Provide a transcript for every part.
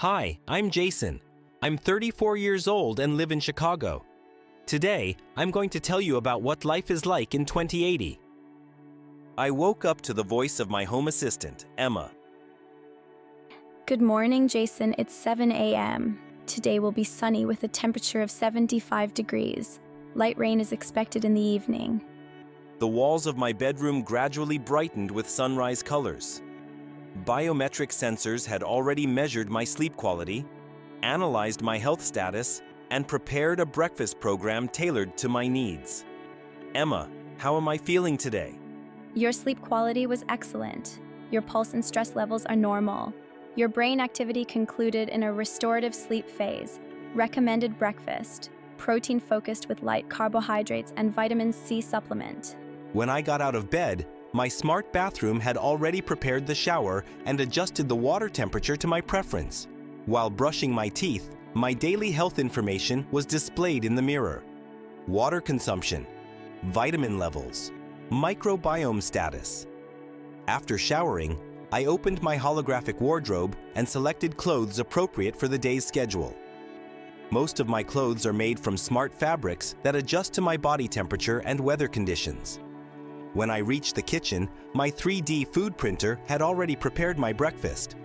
Hi, I'm Jason. I'm 34 years old and live in Chicago. Today, I'm going to tell you about what life is like in 2080. I woke up to the voice of my home assistant, Emma. Good morning, Jason. It's 7 a.m. Today will be sunny with a temperature of 75 degrees. Light rain is expected in the evening. The walls of my bedroom gradually brightened with sunrise colors. Biometric sensors had already measured my sleep quality, analyzed my health status, and prepared a breakfast program tailored to my needs. Emma, how am I feeling today? Your sleep quality was excellent. Your pulse and stress levels are normal. Your brain activity concluded in a restorative sleep phase. Recommended breakfast: protein focused with light carbohydrates and vitamin C supplement. When I got out of bed, my smart bathroom had already prepared the shower and adjusted the water temperature to my preference. While brushing my teeth, my daily health information was displayed in the mirror. Water consumption, vitamin levels, microbiome status. After showering, I opened my holographic wardrobe and selected clothes appropriate for the day's schedule. Most of my clothes are made from smart fabrics that adjust to my body temperature and weather conditions. When I reached the kitchen, my 3D food printer had already prepared my breakfast.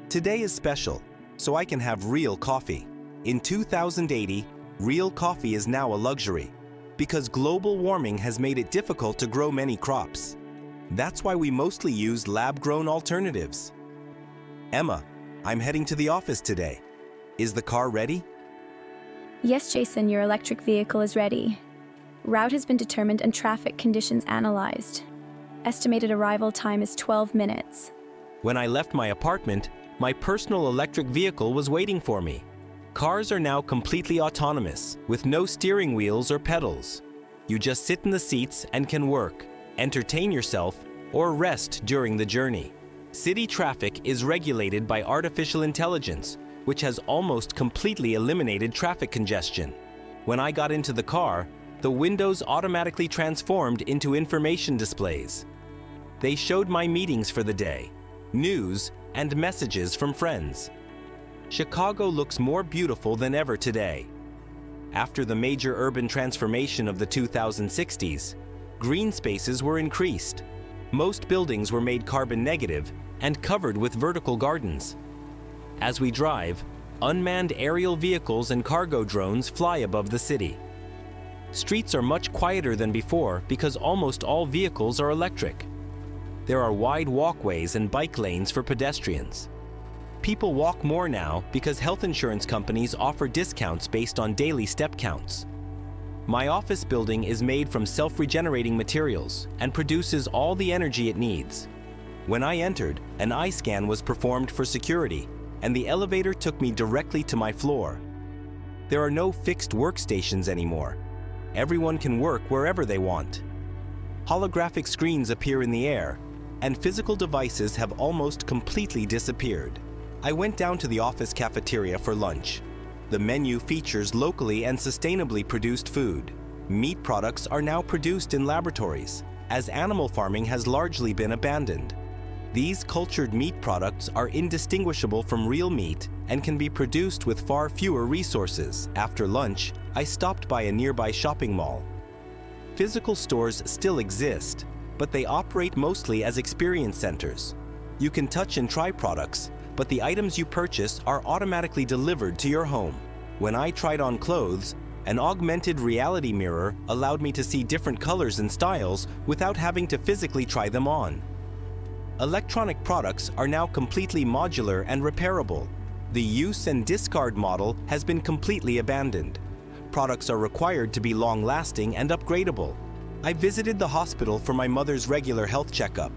Today is special, so I can have real coffee. In 2080, real coffee is now a luxury because global warming has made it difficult to grow many crops. That's why we mostly use lab-grown alternatives. Emma, I'm heading to the office today. Is the car ready? Yes, Jason, your electric vehicle is ready. Route has been determined and traffic conditions analyzed. Estimated arrival time is 12 minutes. When I left my apartment, my personal electric vehicle was waiting for me. Cars are now completely autonomous, with no steering wheels or pedals. You just sit in the seats and can work, entertain yourself, or rest during the journey. City traffic is regulated by artificial intelligence, which has almost completely eliminated traffic congestion. When I got into the car, the windows automatically transformed into information displays. They showed my meetings for the day, news, and messages from friends. Chicago looks more beautiful than ever today. After the major urban transformation of the 2060s, green spaces were increased. Most buildings were made carbon negative and covered with vertical gardens. As we drive, unmanned aerial vehicles and cargo drones fly above the city. Streets are much quieter than before because almost all vehicles are electric. There are wide walkways and bike lanes for pedestrians. People walk more now because health insurance companies offer discounts based on daily step counts. My office building is made from self-regenerating materials and produces all the energy it needs. When I entered, an eye scan was performed for security, and the elevator took me directly to my floor. There are no fixed workstations anymore. Everyone can work wherever they want. Holographic screens appear in the air, and physical devices have almost completely disappeared. I went down to the office cafeteria for lunch. The menu features locally and sustainably produced food. Meat products are now produced in laboratories, as animal farming has largely been abandoned. These cultured meat products are indistinguishable from real meat and can be produced with far fewer resources. After lunch, I stopped by a nearby shopping mall. Physical stores still exist, but they operate mostly as experience centers. You can touch and try products, but the items you purchase are automatically delivered to your home. When I tried on clothes, an augmented reality mirror allowed me to see different colors and styles without having to physically try them on. Electronic products are now completely modular and repairable. The use and discard model has been completely abandoned. Products are required to be long-lasting and upgradable. I visited the hospital for my mother's regular health checkup.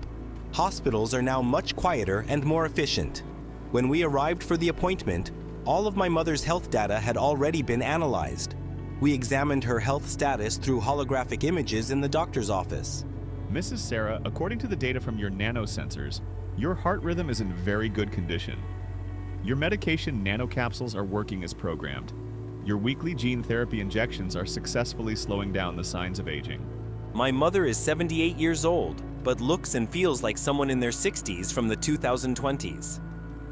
Hospitals are now much quieter and more efficient. When we arrived for the appointment, all of my mother's health data had already been analyzed. We examined her health status through holographic images in the doctor's office. Mrs. Sarah, according to the data from your nanosensors, your heart rhythm is in very good condition. Your medication nanocapsules are working as programmed. Your weekly gene therapy injections are successfully slowing down the signs of aging. My mother is 78 years old, but looks and feels like someone in their 60s from the 2020s.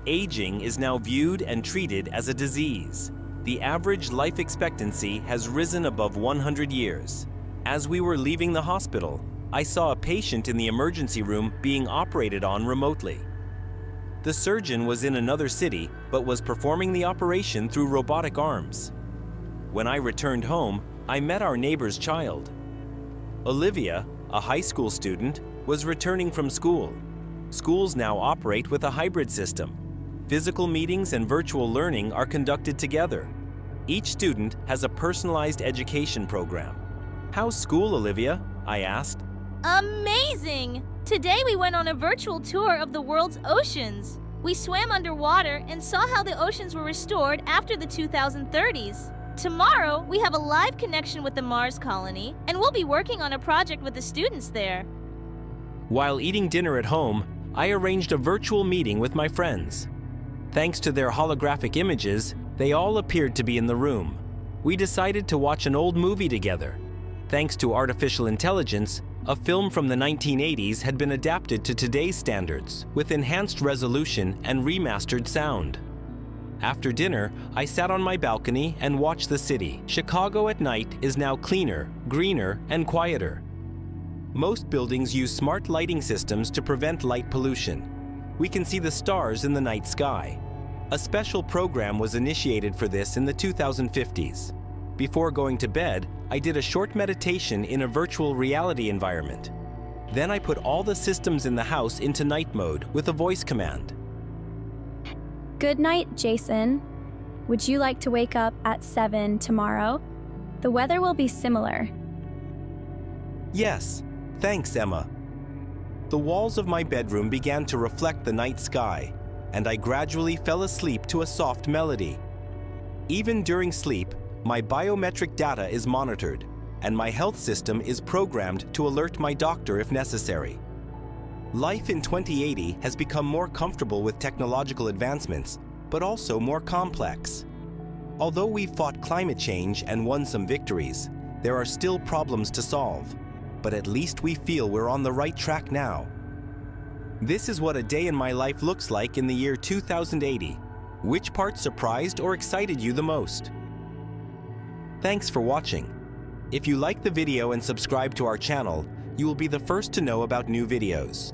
aging is now viewed and treated as a disease. The average life expectancy has risen above 100 years. As we were leaving the hospital, I saw a patient in the emergency room being operated on remotely. The surgeon was in another city, but was performing the operation through robotic arms. When I returned home, I met our neighbor's child. Olivia, a high school student, was returning from school. Schools now operate with a hybrid system. Physical meetings and virtual learning are conducted together. Each student has a personalized education program. "How's school, Olivia?" I asked. Amazing! Today we went on a virtual tour of the world's oceans. We swam underwater and saw how the oceans were restored after the 2030s. Tomorrow, we have a live connection with the Mars colony, and we'll be working on a project with the students there. While eating dinner at home, I arranged a virtual meeting with my friends. Thanks to their holographic images, they all appeared to be in the room. We decided to watch an old movie together. Thanks to artificial intelligence, a film from the 1980s had been adapted to today's standards, with enhanced resolution and remastered sound. After dinner, I sat on my balcony and watched the city. Chicago at night is now cleaner, greener, and quieter. Most buildings use smart lighting systems to prevent light pollution. We can see the stars in the night sky. A special program was initiated for this in the 2050s. Before going to bed, I did a short meditation in a virtual reality environment. Then I put all the systems in the house into night mode with a voice command. Good night, Jason. Would you like to wake up at 7 tomorrow? The weather will be similar. Yes, thanks, Emma. The walls of my bedroom began to reflect the night sky, and I gradually fell asleep to a soft melody. Even during sleep, my biometric data is monitored, and my health system is programmed to alert my doctor if necessary. Life in 2080 has become more comfortable with technological advancements, but also more complex. Although we've fought climate change and won some victories, there are still problems to solve, but at least we feel we're on the right track now. This is what a day in my life looks like in the year 2080. Which part surprised or excited you the most? Thanks for watching. If you like the video and subscribe to our channel, you will be the first to know about new videos.